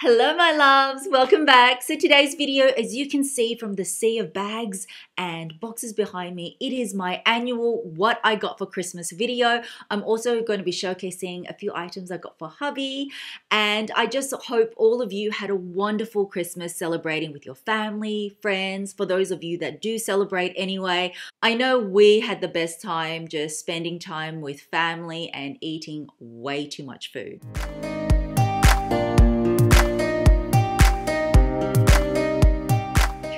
Hello my loves, welcome back. So today's video, as you can see from the sea of bags and boxes behind me, it is my annual what I got for Christmas video. I'm also going to be showcasing a few items I got for hubby, and I just hope all of you had a wonderful Christmas celebrating with your family, friends. For those of you that do celebrate anyway, I know we had the best time just spending time with family and eating way too much food.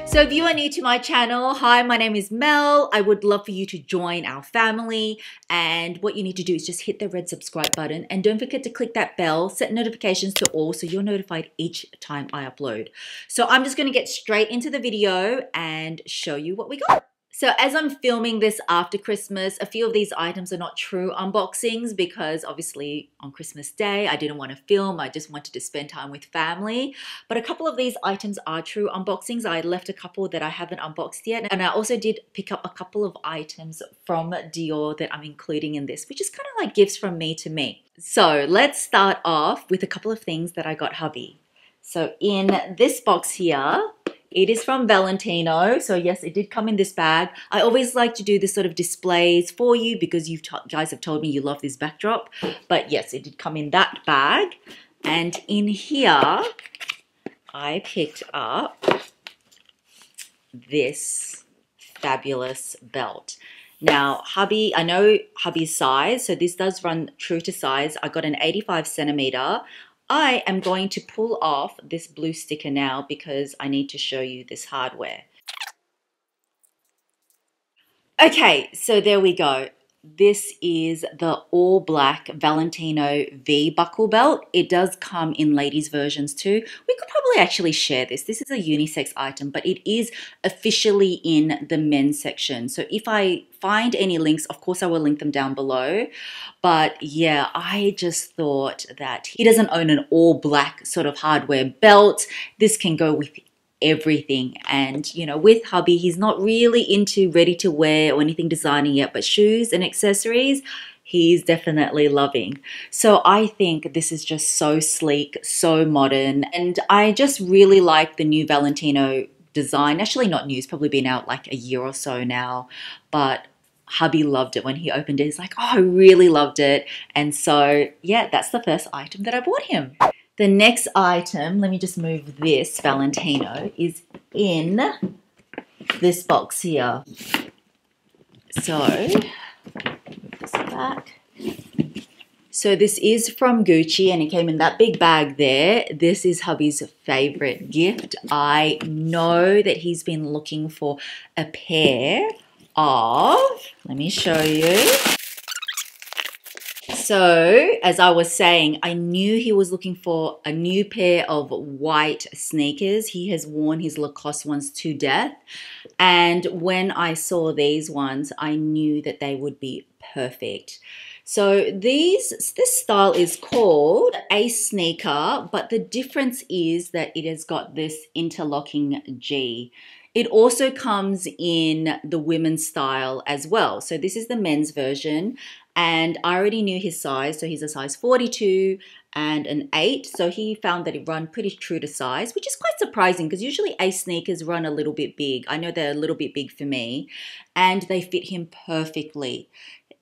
So if you are new to my channel, hi, my name is Mel. I would love for you to join our family, and what you need to do is just hit the red subscribe button and don't forget to click that bell, set notifications to all so you're notified each time I upload. So I'm just going to get straight into the video and show you what we got. So as I'm filming this after Christmas, a few of these items are not true unboxings because obviously on Christmas Day, I didn't want to film. I just wanted to spend time with family. But a couple of these items are true unboxings. I left a couple that I haven't unboxed yet. And I also did pick up a couple of items from Dior that I'm including in this, which is kind of like gifts from me to me. So let's start off with a couple of things that I got hubby. So in this box here, it is from Valentino. So yes, it did come in this bag. I always like to do this sort of displays for you because you guys have told me you love this backdrop. But yes, it did come in that bag. And in here, I picked up this fabulous belt. Now, hubby, I know hubby's size, so this does run true to size. I got an 85 centimeter. I am going to pull off this blue sticker now because I need to show you this hardware. Okay, so there we go. This is the all black Valentino V buckle belt. It does come in ladies versions too. We could probably actually share this. This is a unisex item, but it is officially in the men's section. So if I find any links, of course I will link them down below. But yeah, I just thought that he doesn't own an all black sort of hardware belt. This can go with everything, and you know, with hubby, he's not really into ready to wear or anything designer yet, but shoes and accessories he's definitely loving. So I think this is just so sleek, so modern, and I just really like the new Valentino design. Actually not new, it's probably been out like a year or so now, but hubby loved it when he opened it. He's like, oh, I really loved it. And so yeah, that's the first item that I bought him. The next item, let me just move this Valentino, is in this box here. So, move this back. So this is from Gucci and it came in that big bag there. This is hubby's favorite gift. I know that he's been looking for a pair of, let me show you. So, as I was saying, I knew he was looking for a new pair of white sneakers. He has worn his Lacoste ones to death. And when I saw these ones, I knew that they would be perfect. So this style is called a sneaker, but the difference is that it has got this interlocking G. It also comes in the women's style as well. So this is the men's version. And I already knew his size, so he's a size 42 and an 8. So he found that it run pretty true to size, which is quite surprising because usually A sneakers run a little bit big. I know they're a little bit big for me, and they fit him perfectly.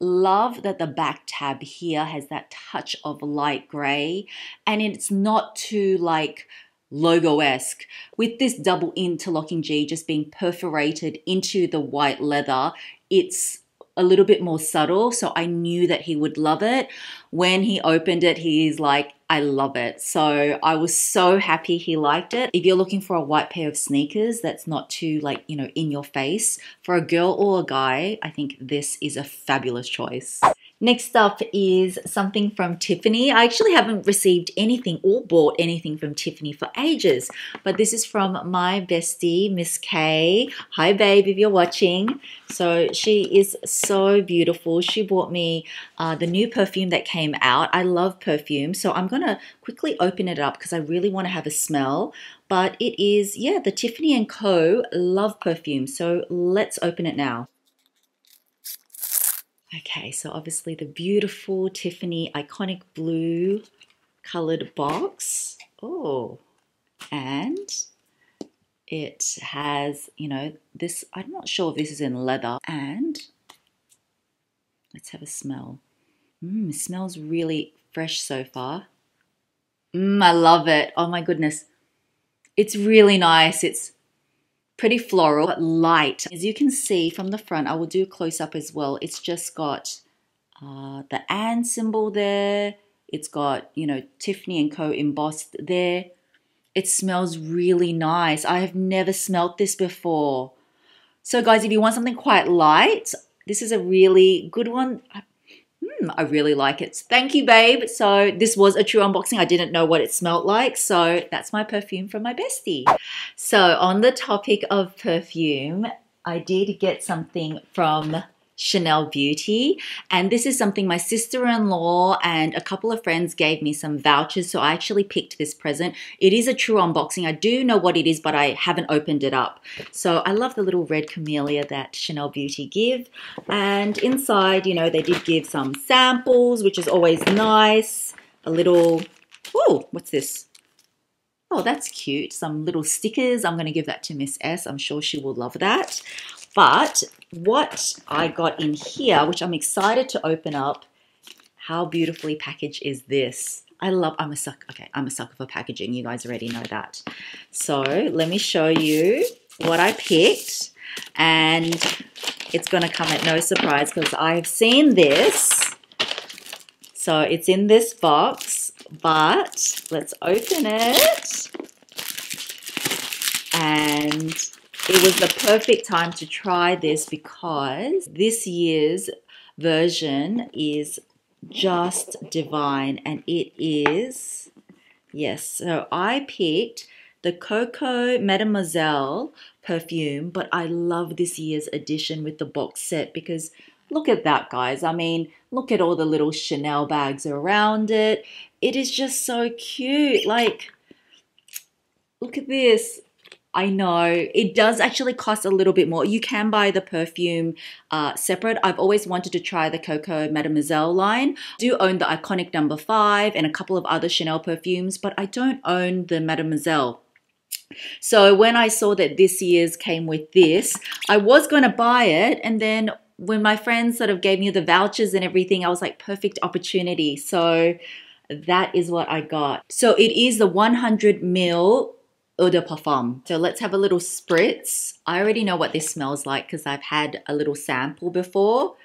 Love that the back tab here has that touch of light gray, and it's not too like logo-esque. With this double interlocking G just being perforated into the white leather, it's a little bit more subtle, so I knew that he would love it. When he opened it, he's like, I love it. So I was so happy he liked it. If you're looking for a white pair of sneakers that's not too like, you know, in your face, for a girl or a guy, I think this is a fabulous choice. Next up is something from Tiffany. I actually haven't received anything or bought anything from Tiffany for ages, but this is from my bestie, Miss K. Hi, babe, if you're watching. So she is so beautiful. She bought me the new perfume that came out. I love perfume, so I'm going to quickly open it up because I really want to have a smell. But it is, yeah, the Tiffany & Co. Love Perfume. So let's open it now. Okay, so obviously the beautiful Tiffany iconic blue colored box. Oh, And it has, you know, this, I'm not sure if this is in leather. And let's have a smell. It smells really fresh so far. I love it. Oh my goodness. It's really nice. It's pretty floral, but light. As you can see from the front, I will do a close-up as well. It's just got the and symbol there. It's got, you know, Tiffany & Co. embossed there. It smells really nice. I have never smelt this before. So guys, if you want something quite light, this is a really good one. I really like it. Thank you, babe. So this was a true unboxing. I didn't know what it smelled like. So that's my perfume from my bestie. So on the topic of perfume, I did get something from Chanel Beauty, and this is something my sister-in-law and a couple of friends gave me some vouchers, so I actually picked this present. It is a true unboxing. I do know what it is, but I haven't opened it up. So I love the little red camellia that Chanel Beauty give, and inside, you know, they did give some samples, which is always nice. A little, oh, what's this? Oh, that's cute. Some little stickers. I'm going to give that to Miss S. I'm sure she will love that. But what I got in here, which I'm excited to open up, how beautifully packaged is this? I'm a sucker for packaging. You guys already know that. So let me show you what I picked. And it's going to come at no surprise because I've seen this. So it's in this box, but let's open it. And it was the perfect time to try this because this year's version is just divine, and it is, yes, so I picked the Coco Mademoiselle perfume, but I love this year's edition with the box set because look at that, guys. I mean, look at all the little Chanel bags around it. It is just so cute. Like, look at this. I know it does actually cost a little bit more. You can buy the perfume separate. I've always wanted to try the Coco Mademoiselle line. I do own the iconic No. 5 and a couple of other Chanel perfumes, but I don't own the Mademoiselle. So when I saw that this year's came with this, I was going to buy it, and then when my friends sort of gave me the vouchers and everything, I was like, perfect opportunity. So that is what I got. So it is the 100 ml Eau de Parfum. So let's have a little spritz. I already know what this smells like because I've had a little sample before,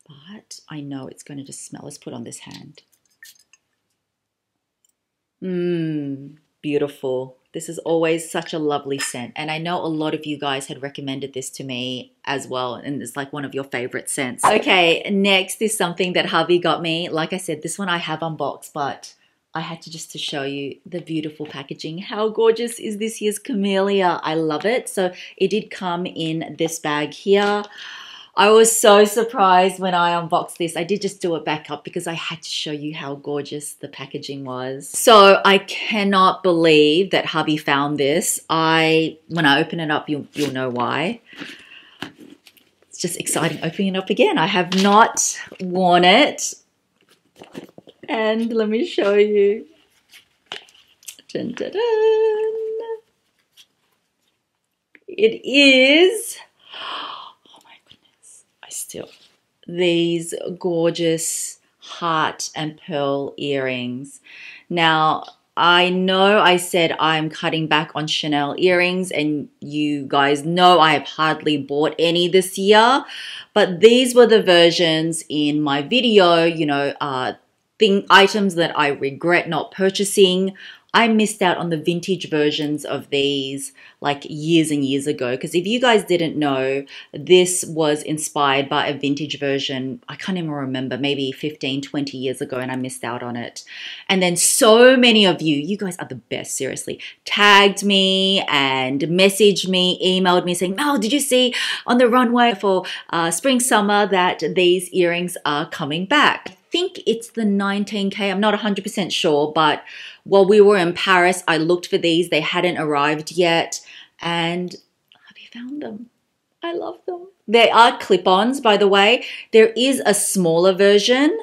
but I know it's going to just smell. Let's put on this hand. Beautiful. This is always such a lovely scent. And I know a lot of you guys had recommended this to me as well, and it's like one of your favorite scents. Okay, next is something that hubby got me. Like I said, this one I have unboxed, but I had to just to show you the beautiful packaging. How gorgeous is this year's camellia? I love it. So it did come in this bag here. I was so surprised when I unboxed this. I did just do it back up because I had to show you how gorgeous the packaging was. So I cannot believe that hubby found this. When I open it up, you'll know why. It's just exciting opening it up again. I have not worn it. And let me show you. Dun, dun, dun. It is, oh my goodness, these gorgeous heart and pearl earrings. Now, I know I said I'm cutting back on Chanel earrings, and you guys know I have hardly bought any this year, but these were the versions in my video, you know, items that I regret not purchasing. I missed out on the vintage versions of these like years and years ago, because if you guys didn't know, this was inspired by a vintage version. I can't even remember, maybe 15, 20 years ago, and I missed out on it. And then so many of you guys are the best, seriously, tagged me and messaged me, emailed me saying, Mel, did you see on the runway for spring summer that these earrings are coming back? I think it's the 19K, I'm not 100% sure, but while we were in Paris, I looked for these. They hadn't arrived yet, and hubby found them. I love them. They are clip-ons, by the way. There is a smaller version,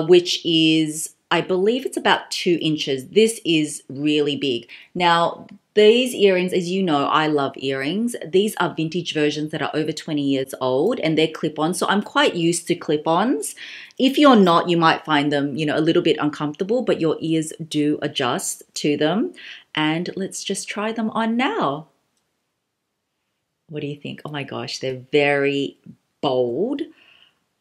which is I believe it's about 2 inches. This is really big. Now, these earrings, as you know, I love earrings. These are vintage versions that are over 20 years old and they're clip-ons. So I'm quite used to clip-ons. If you're not, you might find them, you know, a little bit uncomfortable, but your ears do adjust to them. And let's just try them on now. What do you think? Oh my gosh, they're very bold.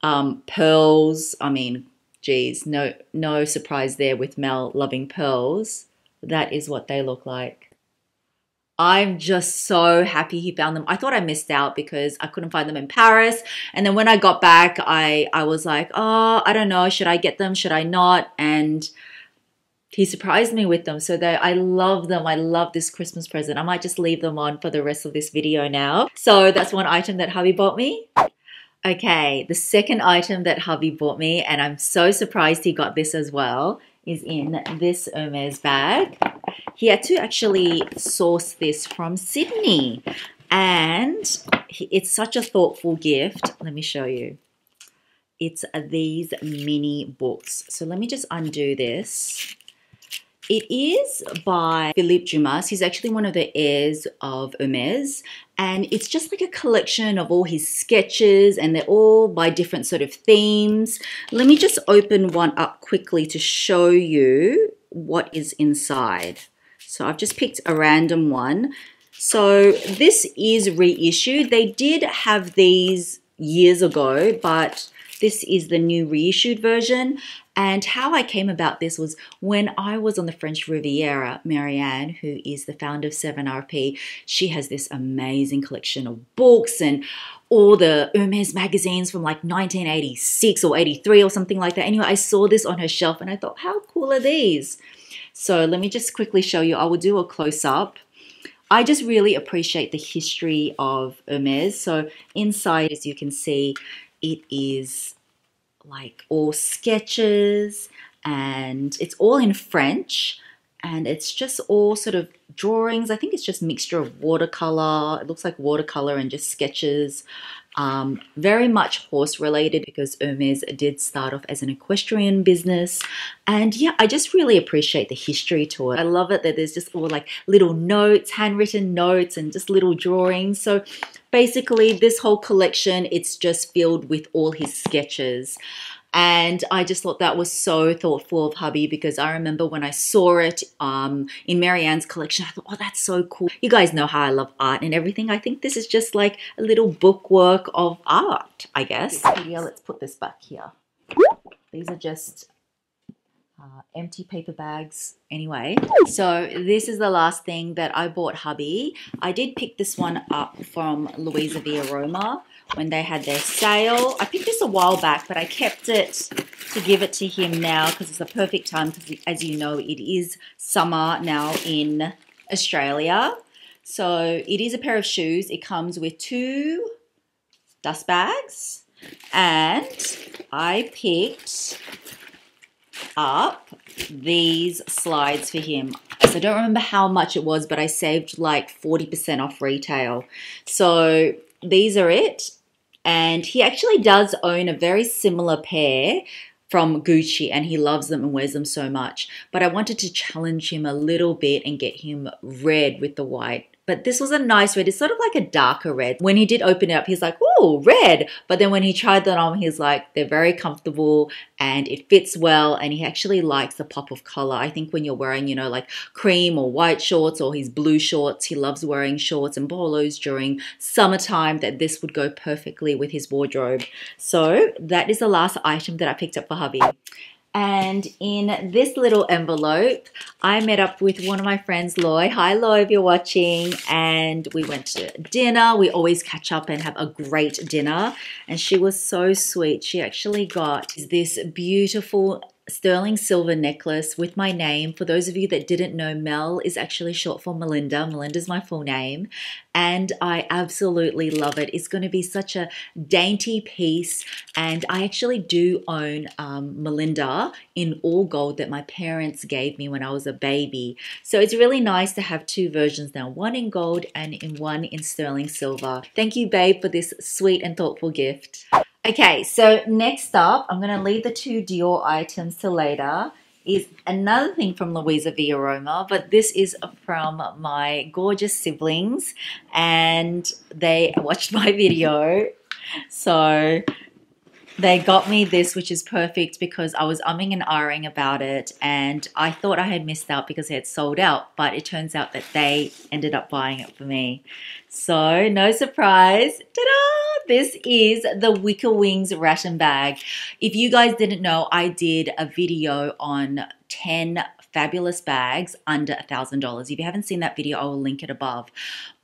Pearls, I mean, geez, no surprise there with Mel loving pearls. That is what they look like. I'm just so happy he found them. I thought I missed out because I couldn't find them in Paris. And then when I got back, I was like, oh, I don't know. Should I get them? Should I not? And he surprised me with them. So I love them. I love this Christmas present. I might just leave them on for the rest of this video now. So that's one item that hubby bought me. Okay, the second item that hubby bought me, and I'm so surprised he got this as well, is in this Hermes bag. He had to actually source this from Sydney, and it's such a thoughtful gift. Let me show you. It's these mini books. So let me just undo this. It is by Philippe Dumas. He's actually one of the heirs of Hermes, and it's just like a collection of all his sketches, and they're all by different sort of themes. Let me just open one up quickly to show you what is inside. So I've just picked a random one. So this is reissued. They did have these years ago, but this is the new reissued version. And how I came about this was when I was on the French Riviera, Marianne, who is the founder of 7RP, she has this amazing collection of books and all the Hermes magazines from like 1986 or 83 or something like that. Anyway, I saw this on her shelf and I thought, how cool are these? So let me just quickly show you. I will do a close-up. I just really appreciate the history of Hermes. So inside, as you can see, it is like all sketches and it's all in French and it's just all sort of drawings. I think it's just mixture of watercolor. It looks like watercolor and just sketches. Very much horse related because Hermes did start off as an equestrian business. And yeah, I just really appreciate the history to it. I love it that there's just all like little notes, handwritten notes and just little drawings. So basically this whole collection, it's just filled with all his sketches. And I just thought that was so thoughtful of hubby because I remember when I saw it in Marianne's collection, I thought, oh, that's so cool. You guys know how I love art and everything. I think this is just like a little bookwork of art, I guess. Here, let's put this back here. These are just empty paper bags anyway. So this is the last thing that I bought hubby. I did pick this one up from Louisa Via Roma when they had their sale. I picked this a while back, but I kept it to give it to him now because it's a perfect time because, as you know, it is summer now in Australia. So it is a pair of shoes. It comes with 2 dust bags and I picked up these slides for him. So I don't remember how much it was, but I saved like 40% off retail. So these are it. And he actually does own a very similar pair from Gucci and he loves them and wears them so much. But I wanted to challenge him a little bit and get him red with the white. But this was a nice red. It's sort of like a darker red. When he did open it up, he's like, oh, red. But then when he tried that on, he's like, they're very comfortable and it fits well. And he actually likes the pop of color. I think when you're wearing, you know, like cream or white shorts or his blue shorts, he loves wearing shorts and polos during summertime, that this would go perfectly with his wardrobe. So that is the last item that I picked up for hubby. And in this little envelope, I met up with one of my friends, Loy. Hi, Loy, if you're watching. And we went to dinner. We always catch up and have a great dinner. And she was so sweet. She actually got this beautiful sterling silver necklace with my name. For those of you that didn't know, Mel is actually short for Melinda. Melinda's my full name. And I absolutely love it. It's going to be such a dainty piece. And I actually do own Melinda in all gold that my parents gave me when I was a baby. So it's really nice to have 2 versions now, one in gold and one in sterling silver. Thank you, babe, for this sweet and thoughtful gift. Okay, so next up, I'm going to leave the 2 Dior items till later, is another thing from Louisa V. Aroma, but this is from my gorgeous siblings, and they watched my video. So they got me this, which is perfect because I was umming and ahhing about it, and I thought I had missed out because it had sold out, but it turns out that they ended up buying it for me. So no surprise, ta-da! This is the Wicker Wings Rattan bag. If you guys didn't know, I did a video on 10 fabulous bags under $1,000. If you haven't seen that video, I will link it above.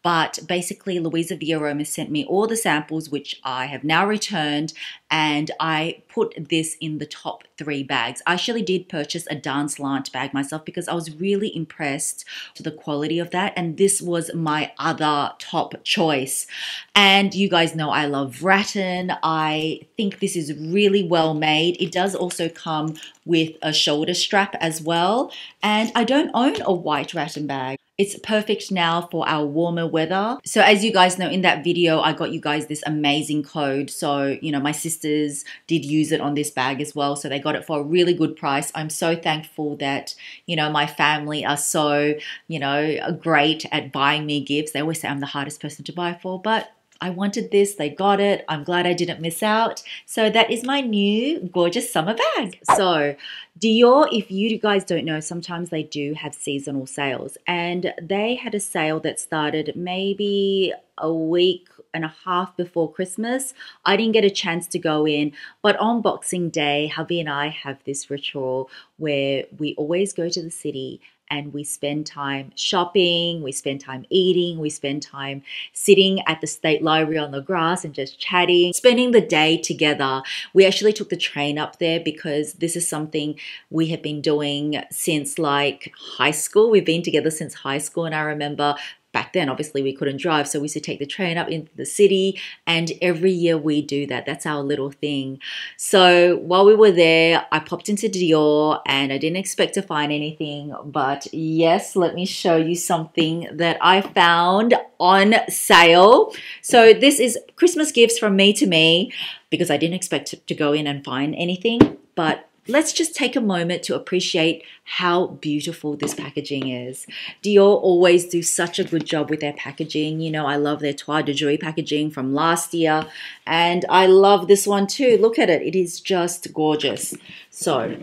But basically, Louisa V. Aroma sent me all the samples, which I have now returned, and I put this in the top 3 bags. I actually did purchase a dance lant bag myself because I was really impressed with the quality of that, and this was my other top choice. And you guys know I love rattan. I think this is really well made. It does also come with a shoulder strap as well, and I don't own a white rattan bag. It's perfect now for our warmer weather. So as you guys know, in that video, I got you guys this amazing code. So, you know, my sisters did use it on this bag as well. So they got it for a really good price. I'm so thankful that, you know, my family are so, you know, great at buying me gifts. They always say I'm the hardest person to buy for, but I wanted this, they got it. I'm glad I didn't miss out. So that is my new gorgeous summer bag. So Dior, if you guys don't know, sometimes they do have seasonal sales, and they had a sale that started maybe a week and a half before Christmas. I didn't get a chance to go in, but on Boxing Day, hubby and I have this ritual where we always go to the city and we spend time shopping, we spend time eating, we spend time sitting at the State Library on the grass and just chatting, spending the day together. We actually took the train up there because this is something we have been doing since like high school. We've been together since high school, and I remember back then, obviously, we couldn't drive, so we used to take the train up into the city, and every year we do that. That's our little thing. So while we were there, I popped into Dior, and I didn't expect to find anything, but yes, let me show you something that I found on sale. So this is Christmas gifts from me to me, because I didn't expect to go in and find anything, but let's just take a moment to appreciate how beautiful this packaging is. Dior always do such a good job with their packaging. You know, I love their Toile de Joie packaging from last year, and I love this one too. Look at it. It is just gorgeous. So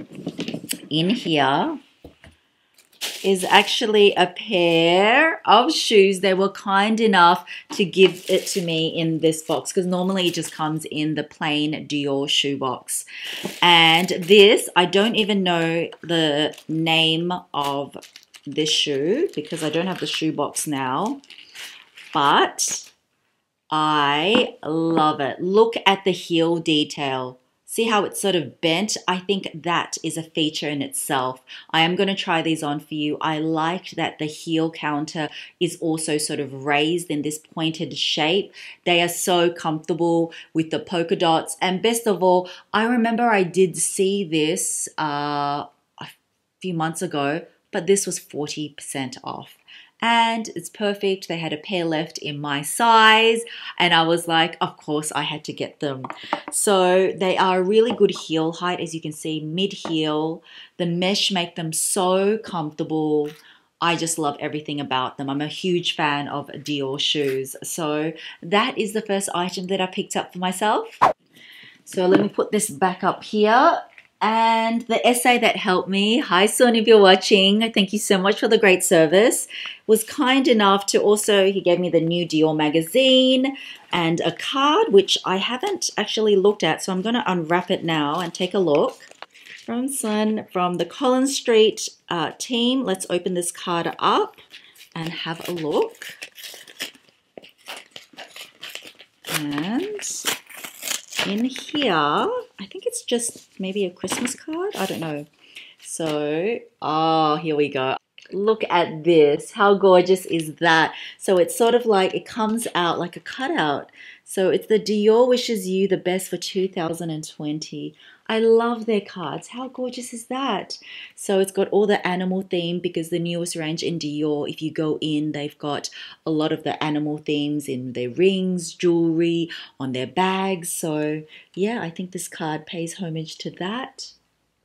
in here is actually a pair of shoes. They were kind enough to give it to me in this box, because normally it just comes in the plain Dior shoe box. And this, I don't even know the name of this shoe because I don't have the shoe box now, but I love it. Look at the heel detail. See how it's sort of bent? I think that is a feature in itself. I am going to try these on for you. I liked that the heel counter is also sort of raised in this pointed shape. They are so comfortable with the polka dots. And best of all, I remember I did see this a few months ago, but this was 40% off. And it's perfect. They had a pair left in my size, and I was like, of course I had to get them. So they are a really good heel height, as you can see, mid-heel. The mesh make them so comfortable. I just love everything about them. I'm a huge fan of Dior shoes. So that is the first item that I picked up for myself. So let me put this back up here. And the essay that helped me, hi Son, if you're watching, thank you so much for the great service, was kind enough to also, he gave me the new Dior magazine and a card, which I haven't actually looked at, so I'm going to unwrap it now and take a look. From Son, from the Collins Street team, let's open this card up and have a look. And in here, I think it's just maybe a Christmas card. I don't know. So, oh, here we go. Look at this. How gorgeous is that? So it's sort of like, it comes out like a cutout. So it's the Dior wishes you the best for 2020. I love their cards. How gorgeous is that? So it's got all the animal theme, because the newest range in Dior, if you go in, they've got a lot of the animal themes in their rings, jewelry, on their bags. So yeah, I think this card pays homage to that.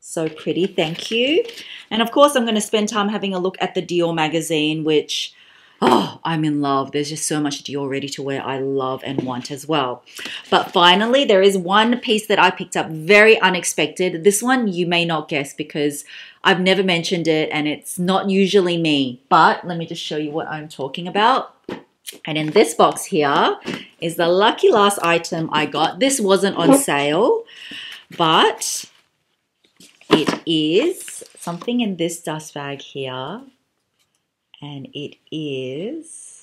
So pretty, thank you. And of course, I'm going to spend time having a look at the Dior magazine, which, oh, I'm in love. There's just so much Dior ready to wear I love and want as well. But finally, there is one piece that I picked up very unexpected. This one you may not guess because I've never mentioned it and it's not usually me. But let me just show you what I'm talking about. And in this box here is the lucky last item I got. This wasn't on sale, but it is something in this dust bag here. And it is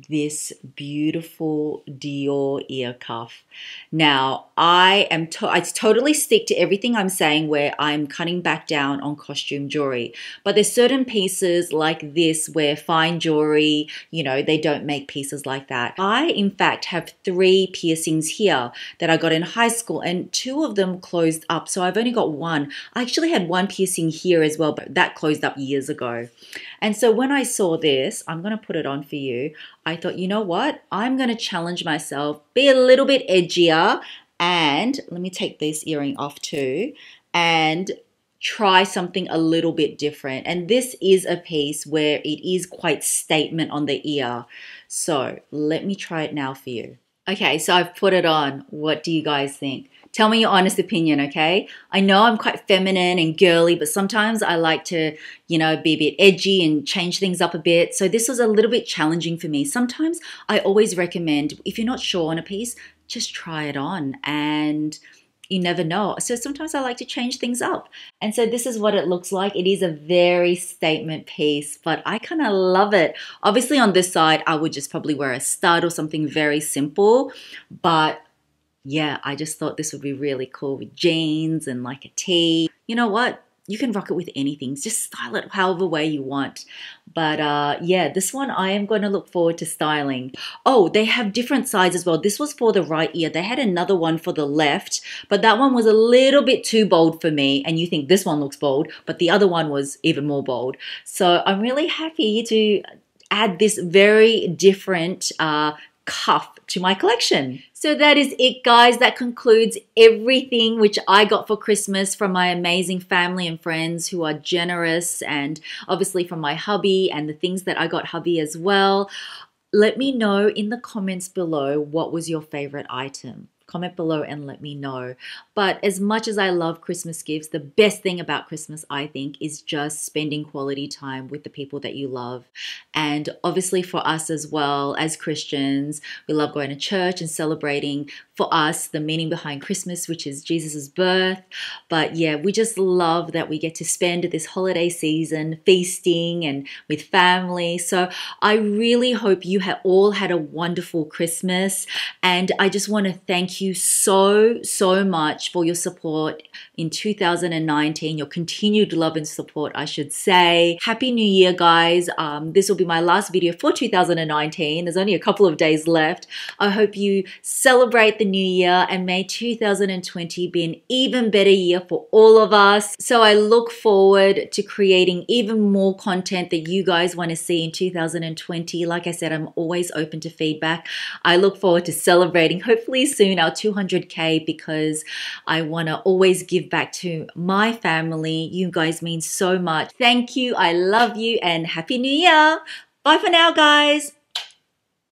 this beautiful Dior ear cuff. Now, I totally stick to everything I'm saying where I'm cutting back down on costume jewelry. But there's certain pieces like this where fine jewelry, you know, they don't make pieces like that. I, in fact, have 3 piercings here that I got in high school and 2 of them closed up. So I've only got 1. I actually had 1 piercing here as well, but that closed up years ago. And so when I saw this, I'm going to put it on for you. I thought, you know what? I'm going to challenge myself, be a little bit edgier, and let me take this earring off too, and try something a little bit different. And this is a piece where it is quite statement on the ear. So let me try it now for you. Okay, so I've put it on. What do you guys think? Tell me your honest opinion, okay? I know I'm quite feminine and girly, but sometimes I like to, you know, be a bit edgy and change things up a bit. So this was a little bit challenging for me. Sometimes I always recommend, if you're not sure on a piece, just try it on and you never know. So sometimes I like to change things up. And so this is what it looks like. It is a very statement piece, but I kind of love it. Obviously on this side, I would just probably wear a stud or something very simple, but yeah, I just thought this would be really cool with jeans and like a tee. You know what? You can rock it with anything. Just style it however way you want. But yeah, this one I am going to look forward to styling. Oh, they have different sides as well. This was for the right ear. They had another one for the left, but that one was a little bit too bold for me. And you think this one looks bold, but the other one was even more bold. So I'm really happy to add this very different cuff to my collection. So that is it, guys. That concludes everything which I got for Christmas from my amazing family and friends who are generous, and obviously from my hubby and the things that I got hubby as well. Let me know in the comments below what was your favorite item. Comment below and let me know. But as much as I love Christmas gifts, the best thing about Christmas, I think, is just spending quality time with the people that you love. And obviously for us as well, as Christians, we love going to church and celebrating, for us, the meaning behind Christmas, which is Jesus's birth. But yeah, we just love that we get to spend this holiday season feasting and with family. So I really hope you have all had a wonderful Christmas. And I just want to thank you so much for your support in 2019, your continued love and support, I should say. Happy New Year, guys. This will be my last video for 2019. There's only a couple of days left. I hope you celebrate the new year, and may 2020 be an even better year for all of us. So I look forward to creating even more content that you guys want to see in 2020. Like I said, I'm always open to feedback. I look forward to celebrating, hopefully soon, our 200K, because I want to always give back to my family. You guys mean so much. Thank you. I love you, and Happy New Year. Bye for now, guys.